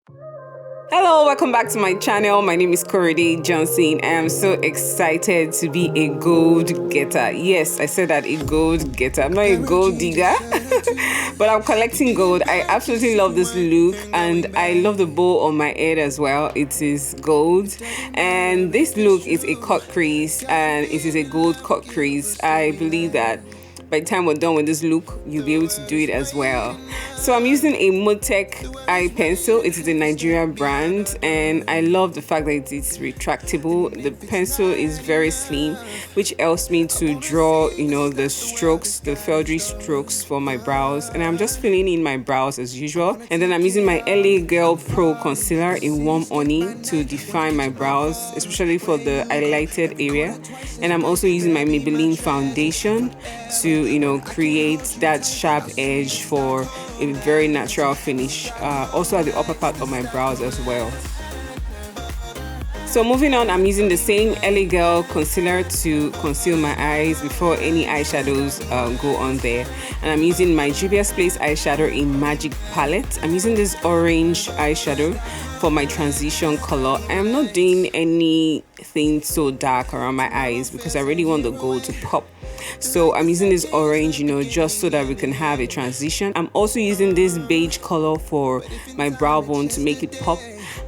Hello, welcome back to my channel. My name is Corrie Johnson. I am so excited to be a gold getter. Yes, I said that, a gold getter. I'm not a gold digger, but I'm collecting gold. I absolutely love this look, and I love the bow on my head as well. It is gold, and this look is a cut crease, and it is a gold cut crease. I believe that by the time we're done with this look, you'll be able to do it as well. So I'm using a Motek eye pencil. It is a Nigerian brand, and I love the fact that it is retractable. The pencil is very slim, which helps me to draw, the strokes, the feathery strokes for my brows. And I'm just filling in my brows as usual. And then I'm using my LaGirl Pro Concealer in Warm Honey to define my brows, especially for the highlighted area. And I'm also using my Maybelline foundation to create that sharp edge for a very natural finish, also at the upper part of my brows as well. So moving on, I'm using the same LaGirl concealer to conceal my eyes before any eyeshadows go on there. And I'm using my Juvia Place eyeshadow in Magic Palette. I'm using this orange eyeshadow for my transition color. I'm not doing anything so dark around my eyes because I really want the gold to pop. So I'm using this orange, just so that we can have a transition. I'm also using this beige color for my brow bone to make it pop.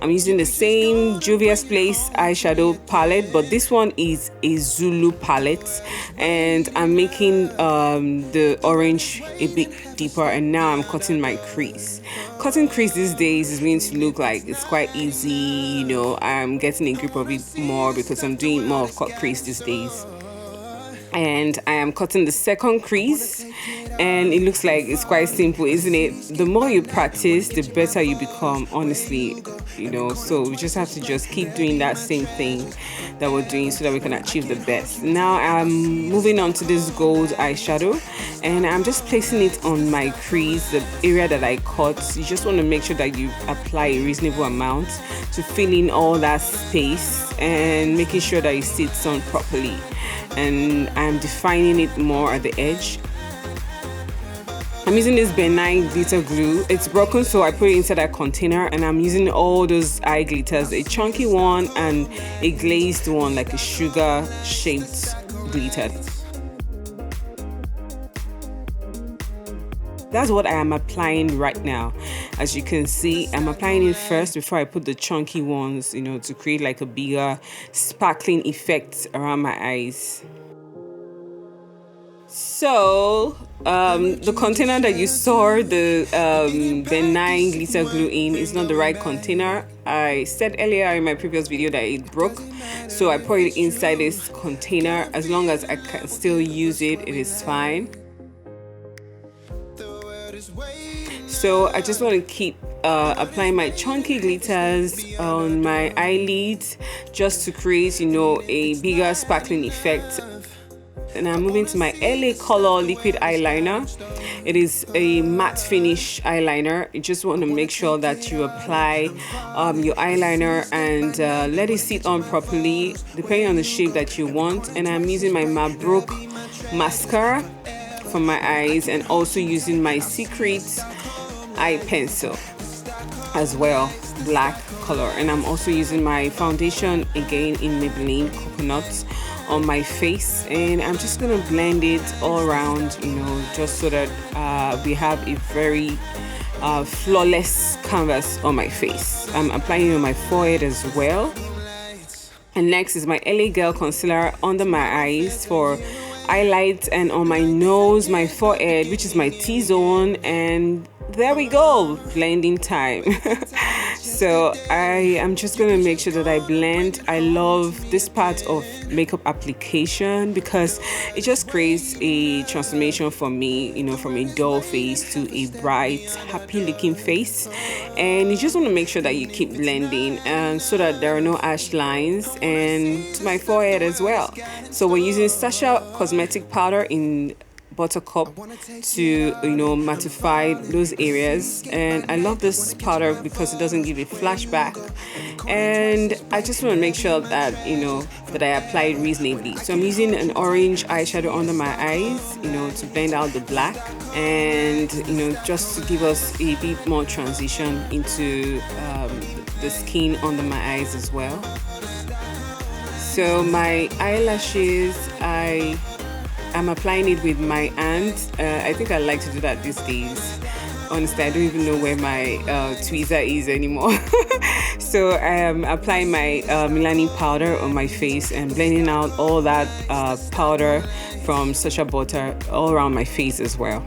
I'm using the same Juvia Place eyeshadow palette, but this one is a Zulu palette, and I'm making the orange a bit deeper, and now I'm cutting my crease. Cutting crease these days is going to look like it's quite easy, I'm getting a grip of it more because I'm doing more of cut crease these days. And I am cutting the second crease, and it looks like it's quite simple, isn't it? The more you practice, the better you become, honestly, so we just have to just keep doing that same thing that we're doing so that we can achieve the best. Now I'm moving on to this gold eyeshadow, and I'm just placing it on my crease, the area that I cut. You just want to make sure that you apply a reasonable amount to fill in all that space and making sure that it sits on properly. And I'm defining it more at the edge. I'm using this Nye Glitter Glue. It's broken, so I put it inside a container, and I'm using all those eye glitters, a chunky one and a glazed one, like a sugar shaped glitter. That's what I am applying right now. As you can see, I'm applying it first before I put the chunky ones, to create like a bigger sparkling effect around my eyes. So the container that you saw the Nye Glitter Glue in is not the right container. I said earlier in my previous video that it broke, so I put it inside this container. As long as I can still use it, it is fine. So I just want to keep applying my chunky glitters on my eyelids just to create, a bigger sparkling effect. And I'm moving to my LaColor liquid eyeliner. It is a matte finish eyeliner. You just want to make sure that you apply your eyeliner and let it sit on properly, depending on the shape that you want. And I'm using my Mabrouk mascara for my eyes, and also using my Secret eye pencil as well, black color. And I'm also using my foundation again in Maybelline Coconut on my face, and I'm just gonna blend it all around, just so that we have a very flawless canvas on my face. I'm applying it on my forehead as well. And next is my LaGirl concealer under my eyes for highlights, and on my nose, my forehead, which is my T-zone, and there we go, blending time. So I am just going to make sure that I blend. I love this part of makeup application because it just creates a transformation for me, from a dull face to a bright, happy looking face. And you just want to make sure that you keep blending, and so that there are no harsh lines, and to my forehead as well. So we're using Sasha cosmetic powder in Buttercup to mattify those areas, and I love this powder because it doesn't give a flashback, and I just want to make sure that that I apply it reasonably. So I'm using an orange eyeshadow under my eyes to blend out the black, and just to give us a bit more transition into the skin under my eyes as well. So my eyelashes, I'm applying it with my hand. I think I like to do that these days. Honestly, I don't even know where my tweezer is anymore. So I am applying my Maybelline powder on my face and blending out all that powder from Sacha Butter all around my face as well.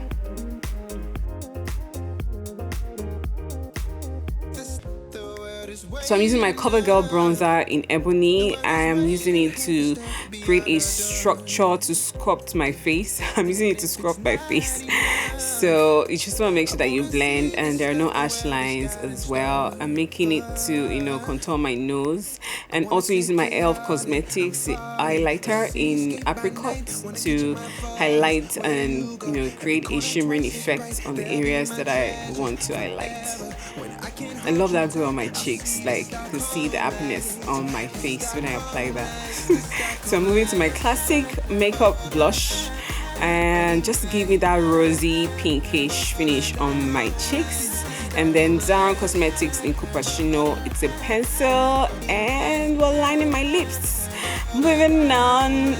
So I'm using my Covergirl bronzer in Ebony. I am using it to create a structure to sculpt my face. I'm using it to sculpt my face. So you just want to make sure that you blend and there are no harsh lines as well. I'm making it to, you know, contour my nose, and also using my Bhcosmetics highlighter in apricot to highlight and, you know, create a shimmering effect on the areas that I want to highlight. I love that glow on my cheeks. Like, you can see the happiness on my face when I apply that. So I'm moving to my classic makeup blush, and just to give me that rosy pinkish finish on my cheeks. And then Zara Cosmetics in Cupertino, it's a pencil, and we're lining my lips. Moving on.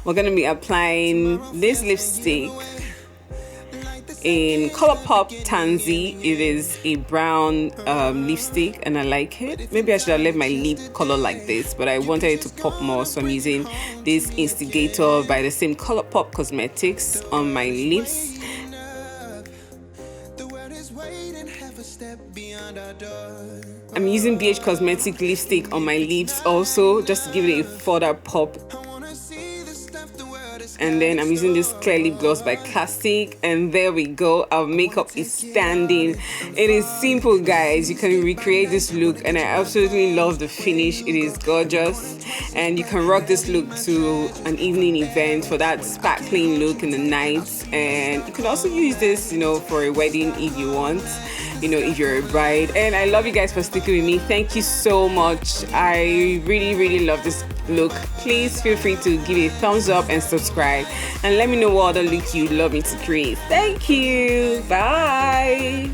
We're gonna be applying this lipstick in ColourPop Tansy. It is a brown lipstick and I like it. Maybe I should have left my lip color like this, but I wanted it to pop more, so I'm using this Instigator by the same ColourPop Cosmetics on my lips. I'm using Bhcosmetics lipstick on my lips also, just to give it a further pop. And then I'm using this clear lip gloss by Classic, and there we go. Our makeup is standing. It is simple, guys. You can recreate this look, and I absolutely love the finish. It is gorgeous, and you can rock this look to an evening event for that sparkling look in the night. And you can also use this, you know, for a wedding if you want, you know, if you're a bride. And I love you guys for sticking with me. Thank you so much. I really love this look. Please feel free to give it a thumbs up and subscribe, and let me know what other look you'd love me to create. Thank you. Bye.